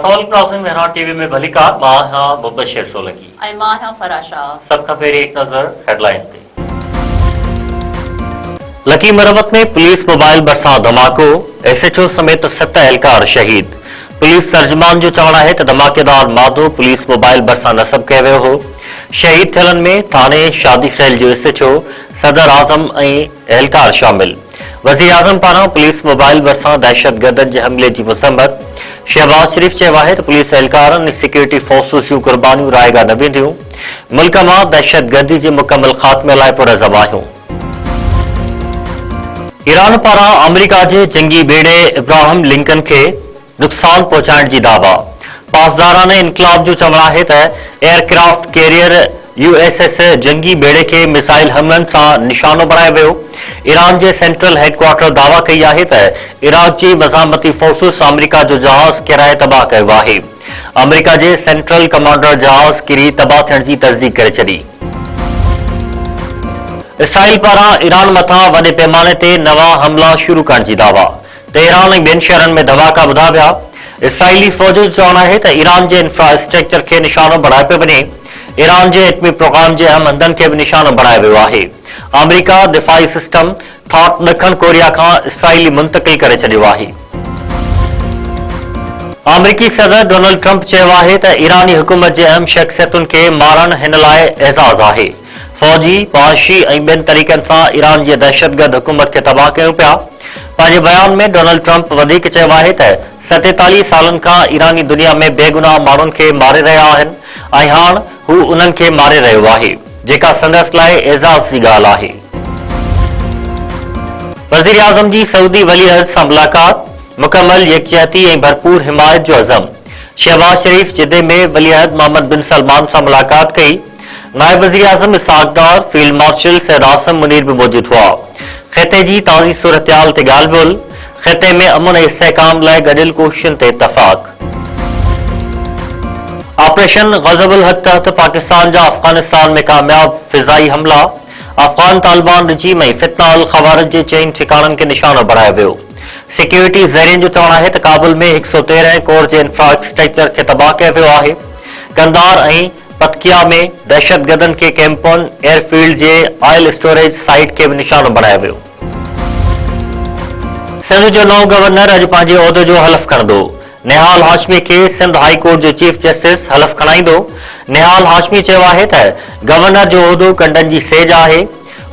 सवाल crossing Mehran TV में भलीकार मां मुबशिर सोलंकी ऐं मां आहियां फराशा। सब खां पहिरीं एक नज़र हेडलाइन ते। लकी मरवत में पुलिस मोबाइल बरसां धमाको, SHO समेत 7 एहलकार शहीद। पुलिस तर्जमान जो चवण है त धमाकेदार मादो पुलिस मोबाइल बरसां नसब कयो वियो हो। शहीद थियलनि में थाने शादी खैल जो SHO, सदर आज़म ऐं एहलकार शामिल। वज़ीर आज़म पारां पुलिस मोबाइल बरसां दहशतगर्दनि जे हमले जी मज़म्मत। शहबाज शरीफ चयो आहे त पुलिस एहलकारनि ऐं सिक्योरिटी फोर्सिस जूं कुर्बानियूं रायगा न वेंदियूं। मुल्क मां दहशतगर्दी जे मुकमल ख़ात्मे लाइ पुरज़म आहियूं। ईरान पारां अमेरिका जे जंगी बेड़े इब्राहिम लिंकन खे नुक़सान पहुचाइण जी दावा। पासदाराने इनकलाब जो चवण आहे त एयरक्राफ्ट कैरियर USS जंगी बेड़े खे मिसाइल हमलनि सां निशानो बणायो वियो। ईरान जे सेंट्रल हेडक्वार्टर दावा कई आहे त इराक जी मज़ामती फोर्सिस अमेरिका जो जहाज़ किराए तबाह कयो आहे। अमेरिका जे सेंट्रल कमांडर जहाज़ किरी तबाह थियण जी तस्दीक करे छॾी। इसराइल पारां ईरान मथां वॾे पैमाने ते नवां हमला शुरू करण जी दावा। तेहरान ऐं ॿियनि शहरनि में धमाका ॿुधा विया। इसराइली फ़ौज जो चवणु आहे त ईरान जे इंफ्रास्ट्रक्चर खे निशानो बणायो पियो वञे। ईरान जे एटमी प्रोग्राम जे अहम हंधनि खे बि निशानो बणायो वियो आहे। अमेरिका दिफ़ाई सिस्टम थाट ॾखण कोरिया खां इसराइली मुंतक़िल करे छॾियो आहे। अमेरिकी सदर डोनाल्ड ट्रंप चयो आहे त ईरानी हुकूमत जे अहम शख़्सियतुनि खे मारण हिन लाइ एज़ाज़ आहे। फौजी, मुआशी ऐं ॿियनि तरीक़नि सां ईरान जी दहशतगर्द हुकूमत खे तबाह कयूं पिया। पंहिंजे बयान में डोनाल्ड ट्रंप वधीक चयो आहे त 47 सालनि खां ईरानी दुनिया में बेगुनाह माण्हुनि खे मारे रहिया आहिनि ऐं हाणे हू उन्हनि खे मारे रहियो आहे, जेका संदसि लाइ एज़ाज़ जी ॻाल्हि आहे। वज़ीर आज़म जी सऊदी वलीअहद सां मुलाक़ात, मुकमल यकजहती ऐं भरपूर हिमायत जो अज़म। शहबाज शरीफ जिदे में वलीअहद मोहम्मद बिन सलमान सां मुलाक़ात कई। नायब वज़ीर आज़म इसाक डार, फील्ड मार्शल सैयद आसिम मुनीर भी मौजूद हुआ। ख़िते जी ताज़ी सूरतहाल ते ॻाल्हि ॿोल। ख़िते में अमन ऐं इस्तेहकाम लाइ गॾियल कोशिशुनि ते इत्तफ़ाक़। ऑपरेशन ग़ज़बुल हक़ तहत पाकिस्तान जा अफ़गानिस्तान में कामयाब फ़िज़ाई हमला। अफ़गान तालिबान रिजीम ऐं फितना अल ख़वारिज जे 4 ठिकाणनि खे निशानो बणायो वियो। सिक्योरिटी ज़रियनि जो चवणु आहे त काबुल में 113 कोर जे इंफ्रास्ट्रक्चर खे तबाह कयो वियो आहे। कंधार ऐं पतकिया में दहशतगर्दनि के कैंपन एयरफील्ड जे ऑयल स्टोरेज साइट के भी निशानो बनाया वियो। सिंध जो नओं गवर्नर अॼु पंहिंजे उहिदे जो हलफ़ खणंदो। निहाल हाशमी के सिंध हाई कोर्ट जो चीफ जस्टिस हलफ़ खणाईंदो। निहाल हाशमी चयो आहे त गवर्नर जो उहिदो कंडनि जी सेज आहे।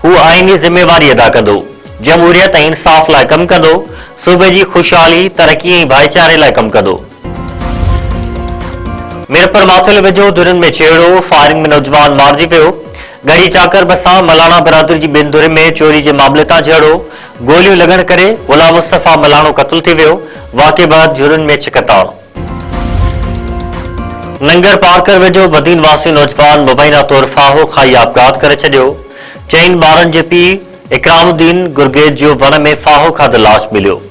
हू आईनी ज़िम्मेवारी अदा कंदो, जमहूरियत ऐं इंसाफ़ लाइ कमु कंदो, सूबे जी ख़ुशहाली, तरक़ी ऐं भाईचारे लाइ कमु कंदो। मीरपुर माथुल वेझो धुरिन में छेड़ो, फायरिंग में नौजवान मारिजी पियो। गढ़ी चाकर बसां मलाना बरादरी जी ॿिनि धुरिन में चोरी जे मामले तां झेड़ो, गोलियूं लॻण करे गुलाम मुस्तफ़ा मलाणो क़त्ल थी वियो। वाक़े बाद झुरिन में छिकताड़। नंगर पार्कर वेझो बदीन वासी नौजवान मुबैना तौर फाहो खाई आपघात करे छॾियो। 4 ॿारनि जे पीउ इकरामुद्दीन गुरगेज जो वन में फाहो खाधल लाश मिलियो।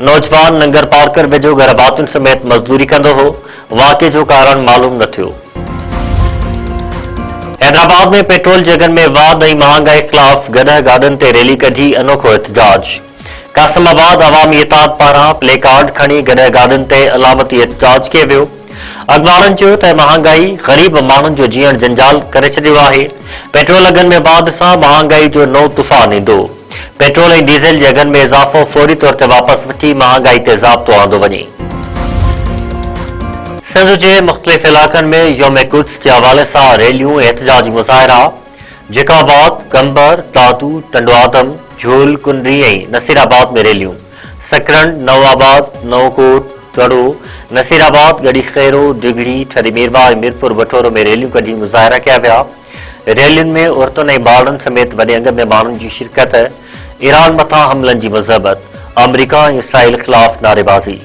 नौजवान नंगर पार्कर वेझो घरभातियुनि समेत मज़दूरी कंदो हो। वाक़े जो कारण मालूम न थियो। हैदराबाद में पेट्रोल जे अघनि में वाध ऐं महांगाई ख़िलाफ़ गॾह गाॾियुनि ते रैली कढी अनोखो एहतजाज। कासिमाबाद अवामी इत्तेहाद पारां प्ले कार्ड खणी गॾह गाॾियुनि ते अलामती एहतजाज कयो वियो। अख़बारनि चयो त महांगाई ग़रीब माण्हुनि जो जीअण जंजाल करे छॾियो आहे। पेट्रोल अघनि में वाध सां महांगाई जो नओं तूफ़ान ईंदो। पेट्रोल ऐं डीज़ल जे अघनि में इज़ाफ़ो फौरी तौर ते वापसि वठी महांगाई ते ज़ाब्तो आंदो वञे। सिंध जे मुख़्तलिफ़ इलाक़नि में यौम कुद्स जे हवाले सां रैलियूं एहतजाजी मुज़ाहिरा। जेकाबाद, कंबर, दादू, टंडवादम, झोल, कुंडरी ऐं नसीराबाद में रैलियूं। सकरन, नवाबाद, नवकोट, तड़ो, नसीराबाद, गढ़ी खैरो, डिगड़ी, ठरी मीरवा ऐं मीरपुर बटोरो में रैलियूं कढी मुज़ाहिरा कया विया। रैलियुनि में औरतुनि ऐं ॿारनि समेत वॾे अंग में माण्हुनि जी शिरकत। ईरान मथां हमलनि जी मज़म्मत। अमेरिका ऐं इसराइल ख़िलाफ़ नारेबाज़ी।